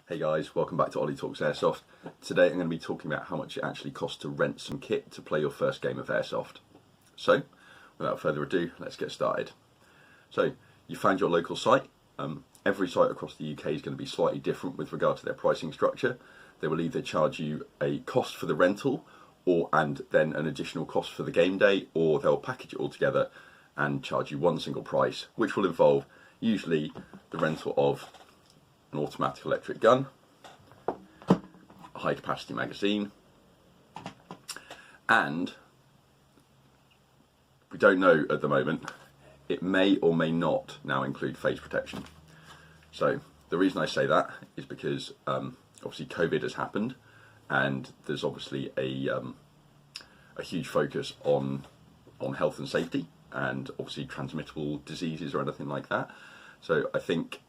Hey guys, welcome back to Ollie Talks Airsoft. Today I'm going to be talking about how much it actually costs to rent some kit to play your first game of Airsoft. So, without further ado, let's get started. So, you found your local site. Every site across the UK is going to be slightly different with regard to their pricing structure. They will either charge you a cost for the rental and then an additional cost for the game day, or they'll package it all together and charge you one single price, which will involve usually the rental of an automatic electric gun, a high capacity magazine, and we don't know at the moment, it may or may not now include face protection. So the reason I say that is because obviously COVID has happened, and there's obviously a huge focus on health and safety, and obviously transmittable diseases or anything like that. So I think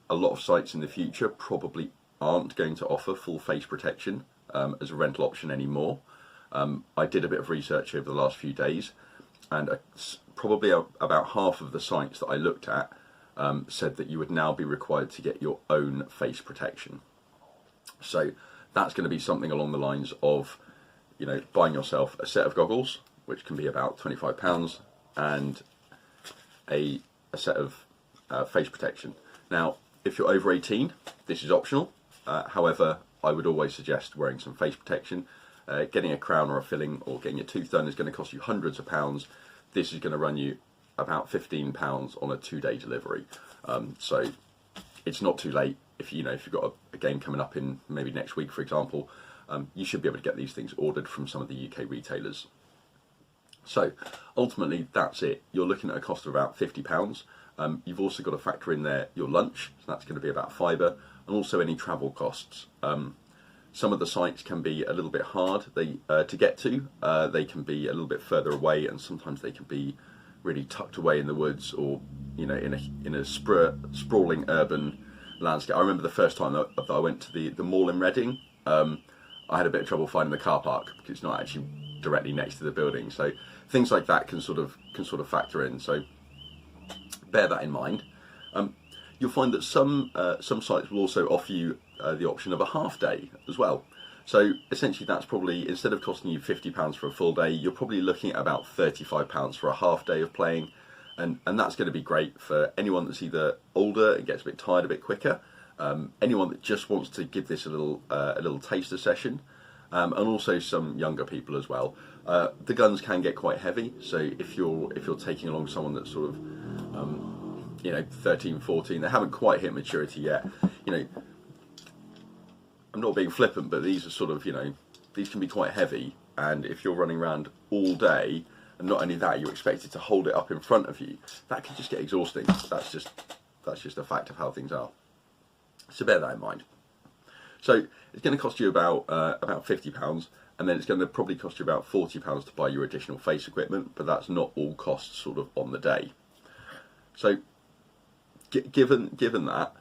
a lot of sites in the future probably aren't going to offer full face protection as a rental option anymore. I did a bit of research over the last few days, and probably about half of the sites that I looked at said that you would now be required to get your own face protection. So that's going to be something along the lines of, you know, buying yourself a set of goggles, which can be about £25, and a set of face protection. Now, if you're over 18, this is optional. However, I would always suggest wearing some face protection. Getting a crown or a filling or getting your tooth done is going to cost you hundreds of pounds. This is going to run you about £15 on a 2-day delivery. So it's not too late. If you've got a game coming up in maybe next week, for example, you should be able to get these things ordered from some of the UK retailers. So ultimately, that's it. You're looking at a cost of about £50. You've also got to factor in there your lunch, so that's going to be about £5, and also any travel costs. Some of the sites can be a little bit hard to get to. They can be a little bit further away, and sometimes they can be really tucked away in the woods, or in a sprawling urban landscape. I remember the first time that I went to the mall in Reading. I had a bit of trouble finding the car park because it's not actually directly next to the building. So things like that can sort of factor in. So bear that in mind. You'll find that some sites will also offer you the option of a half day as well. So essentially, that's probably, instead of costing you £50 for a full day, you're probably looking at about £35 for a half day of playing, and that's going to be great for anyone that's either older and gets a bit tired a bit quicker, anyone that just wants to give this a little taster session, and also some younger people as well. The guns can get quite heavy, so if you're taking along someone that's sort of 13, 14, they haven't quite hit maturity yet. I'm not being flippant, but these are sort of, these can be quite heavy, and if you're running around all day, and not only that, you're expected to hold it up in front of you, that can just get exhausting. That's just a fact of how things are. So bear that in mind. So it's going to cost you about £50, and then it's going to probably cost you about £40 to buy your additional face equipment, but that's not all costs sort of on the day. So given that,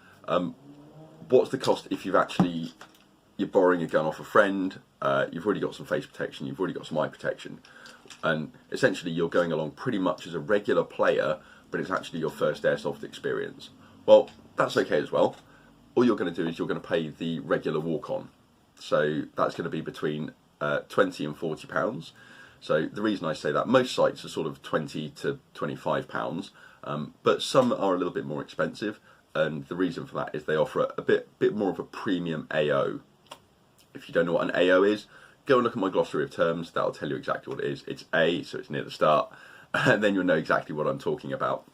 what's the cost if you're borrowing a gun off a friend, you've already got some face protection, you've already got some eye protection, and essentially you're going along pretty much as a regular player, but it's actually your first Airsoft experience. Well, that's okay as well. All you're going to do is you're going to pay the regular walk-on. So that's going to be between £20 and £40. So the reason I say that, most sites are sort of £20 to £25, but some are a little bit more expensive, and the reason for that is they offer a bit more of a premium AO. If you don't know what an AO is, go and look at my glossary of terms. That'll tell you exactly what it is. It's A, so it's near the start, and then you'll know exactly what I'm talking about.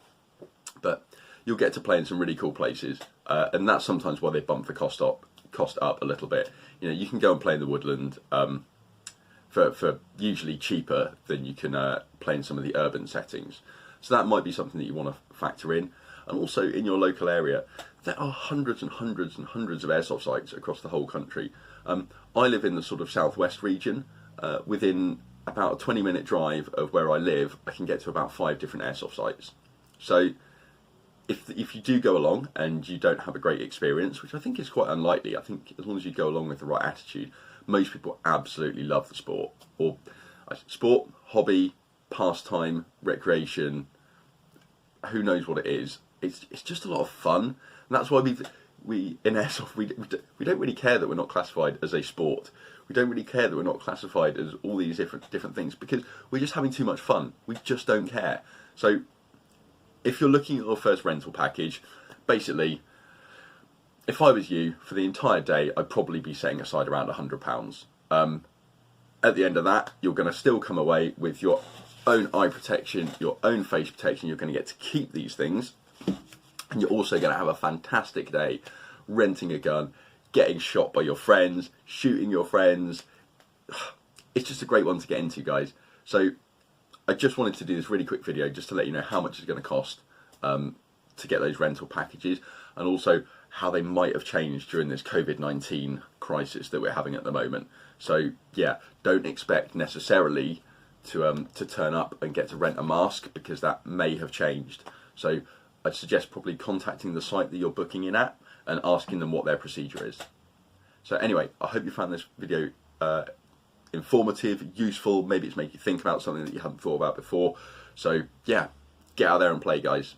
But you'll get to play in some really cool places, and that's sometimes why they bump the cost up a little bit. You can go and play in the woodland for usually cheaper than you can play in some of the urban settings. So that might be something that you want to factor in. And also in your local area, there are hundreds and hundreds and hundreds of airsoft sites across the whole country. I live in the sort of southwest region. Within about a 20-minute drive of where I live, I can get to about 5 different airsoft sites. So if you do go along and you don't have a great experience, which I think is quite unlikely, I think as long as you go along with the right attitude, most people absolutely love the sport. Or sport, hobby, pastime, recreation, who knows what it is. It's just a lot of fun. And that's why we in Airsoft, we don't really care that we're not classified as a sport. We don't really care that we're not classified as all these different things, because we're just having too much fun. We just don't care. So if you're looking at your first rental package, basically, if I was you, for the entire day, I'd probably be setting aside around £100. At the end of that, you're going to still come away with your own eye protection, your own face protection. You're going to get to keep these things, and you're also going to have a fantastic day renting a gun, getting shot by your friends, shooting your friends. It's just a great one to get into, guys. So I just wanted to do this really quick video just to let you know how much it's going to cost to get those rental packages, and also how they might have changed during this Covid-19 crisis that we're having at the moment. So yeah, don't expect necessarily to turn up and get to rent a mask, because that may have changed. So I'd suggest probably contacting the site that you're booking in at and asking them what their procedure is. So anyway, I hope you found this video informative, useful. Maybe it's made you think about something that you hadn't thought about before. So yeah, get out there and play, guys.